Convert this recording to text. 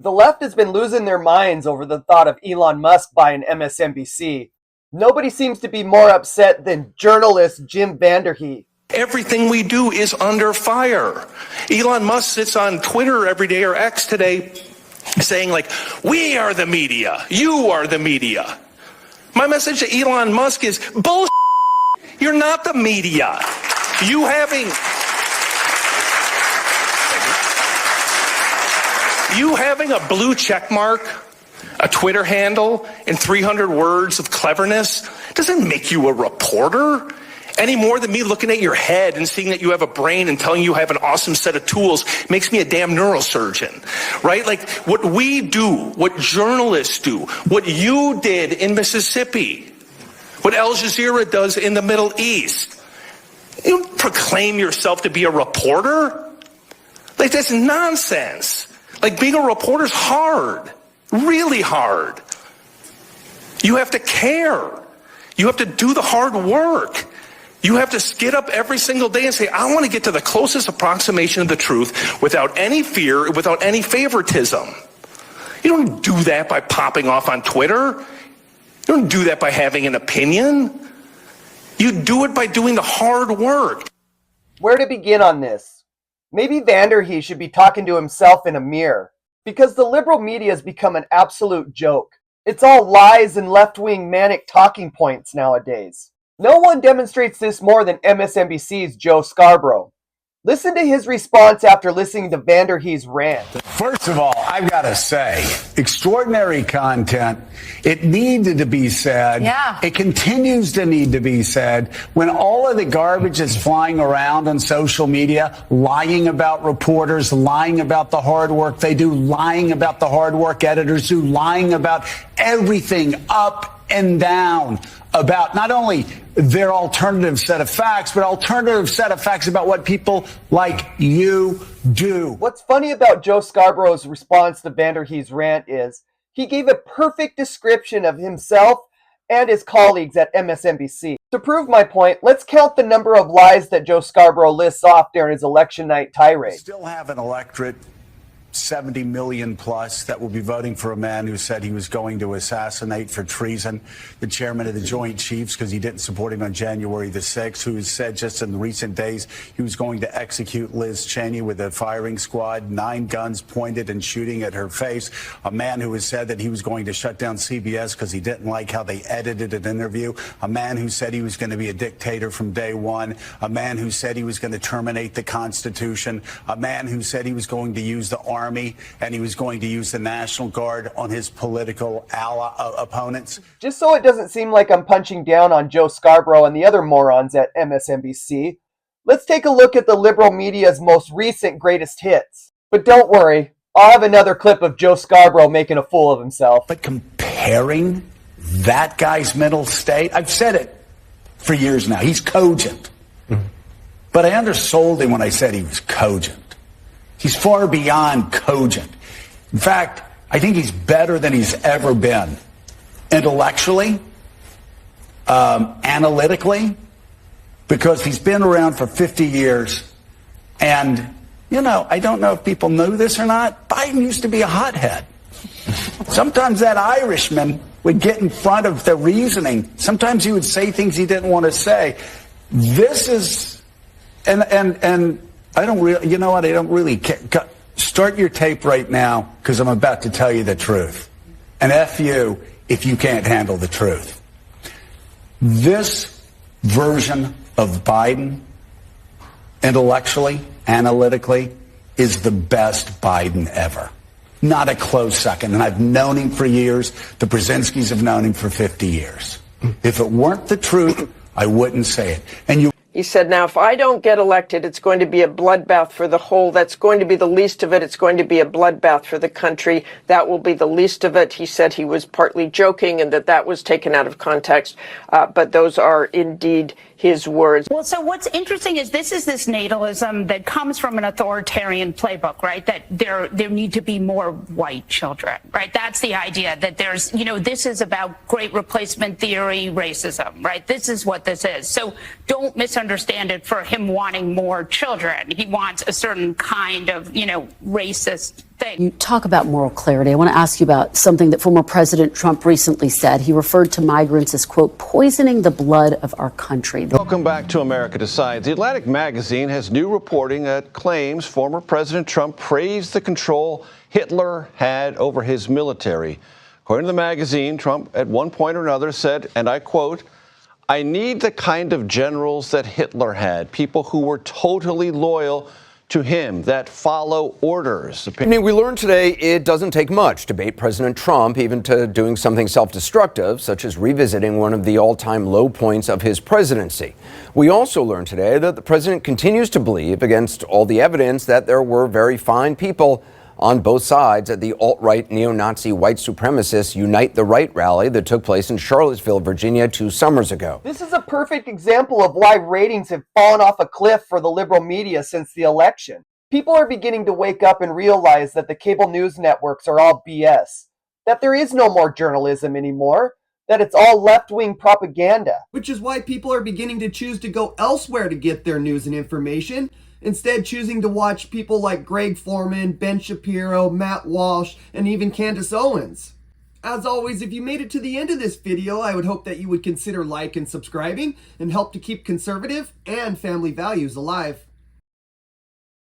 The left has been losing their minds over the thought of Elon Musk buying MSNBC. Nobody seems to be more upset than journalist Jim Vanderhee. Everything we do is under fire. Elon Musk sits on Twitter every day, or X today, saying like, we are the media, you are the media. My message to Elon Musk is bullshit. You're not the media. You having a blue check mark, a Twitter handle, and 300 words of cleverness doesn't make you a reporter any more than me looking at your head and seeing that you have a brain and telling you have an awesome set of tools makes me a damn neurosurgeon, right? Like what we do, what journalists do, what you did in Mississippi, what Al Jazeera does in the Middle East. You don't proclaim yourself to be a reporter. Like that's nonsense. Like being a reporter is hard, really hard. You have to care. You have to do the hard work. You have to get up every single day and say, I want to get to the closest approximation of the truth without any fear, without any favoritism. You don't do that by popping off on Twitter. You don't do that by having an opinion. You do it by doing the hard work. Where to begin on this? Maybe Vanderhee should be talking to himself in a mirror, because the liberal media has become an absolute joke. It's all lies and left-wing manic talking points nowadays. No one demonstrates this more than MSNBC's Joe Scarborough. Listen to his response after listening to Vanderhee's rant. First of all, I've got to say, extraordinary content. It needed to be said. Yeah. It continues to need to be said. When all of the garbage is flying around on social media, lying about reporters, lying about the hard work they do, lying about the hard work editors do, lying about everything up and down about not only their alternative set of facts, but alternative set of facts about what people like you do. What's funny about Joe Scarborough's response to Vanderhee's rant is he gave a perfect description of himself and his colleagues at MSNBC. To prove my point, let's count the number of lies that Joe Scarborough lists off during his election night tirade. We still have an electorate, 70 million plus, that will be voting for a man who said he was going to assassinate for treason the chairman of the Joint Chiefs because he didn't support him on January the 6th, who has said just in recent days he was going to execute Liz Cheney with a firing squad, 9 guns pointed and shooting at her face, a man who has said that he was going to shut down CBS because he didn't like how they edited an interview, a man who said he was going to be a dictator from day one, a man who said he was going to terminate the Constitution, a man who said he was going to use the army and he was going to use the National Guard on his political opponents. Just so it doesn't seem like I'm punching down on Joe Scarborough and the other morons at MSNBC, let's take a look at the liberal media's most recent greatest hits. But don't worry, I'll have another clip of Joe Scarborough making a fool of himself. But comparing that guy's mental state, I've said it for years now, he's cogent. But I undersold him when I said he was cogent. He's far beyond cogent. In fact, I think he's better than he's ever been. Intellectually, analytically, because he's been around for 50 years. And, you know, I don't know if people knew this or not, Biden used to be a hothead. Sometimes that Irishman would get in front of the reasoning. Sometimes he would say things he didn't want to say. This is, and I don't really, you know what, I don't really care. Start your tape right now, because I'm about to tell you the truth. And F you if you can't handle the truth. This version of Biden, intellectually, analytically, is the best Biden ever. Not a close second. And I've known him for years. The Brzezinskis have known him for 50 years. If it weren't the truth, I wouldn't say it. And you. He said, now, if I don't get elected, it's going to be a bloodbath for the whole. That's going to be the least of it. It's going to be a bloodbath for the country. That will be the least of it. He said he was partly joking and that was taken out of context. But those are indeed his words. Well, so what's interesting is this natalism that comes from an authoritarian playbook, right? That there need to be more white children, right? That's the idea that there's, you know, this is about great replacement theory, racism, right? This is what this is. So don't misunderstand it for him wanting more children. He wants a certain kind of, you know, racist You talk about moral clarity. I want to ask you about something that former President Trump recently said. He referred to migrants as, quote, poisoning the blood of our country. Welcome back to America Decides. The Atlantic magazine has new reporting that claims former President Trump praised the control Hitler had over his military. According to the magazine, Trump at one point or another said, and I quote, "I need the kind of generals that Hitler had, people who were totally loyal to him, that follow orders." I mean, we learned today it doesn't take much to bait President Trump even to doing something self-destructive, such as revisiting one of the all-time low points of his presidency. We also learned today that the president continues to believe, against all the evidence, that there were very fine people on both sides at the alt-right neo-Nazi white supremacist Unite the Right rally that took place in Charlottesville, Virginia 2 summers ago. This is a perfect example of why ratings have fallen off a cliff for the liberal media since the election. People are beginning to wake up and realize that the cable news networks are all BS, that there is no more journalism anymore, that it's all left-wing propaganda. Which is why people are beginning to choose to go elsewhere to get their news and information, instead choosing to watch people like Greg Foreman, Ben Shapiro, Matt Walsh, and even Candace Owens. As always, if you made it to the end of this video, I would hope that you would consider liking and subscribing and help to keep conservative and family values alive.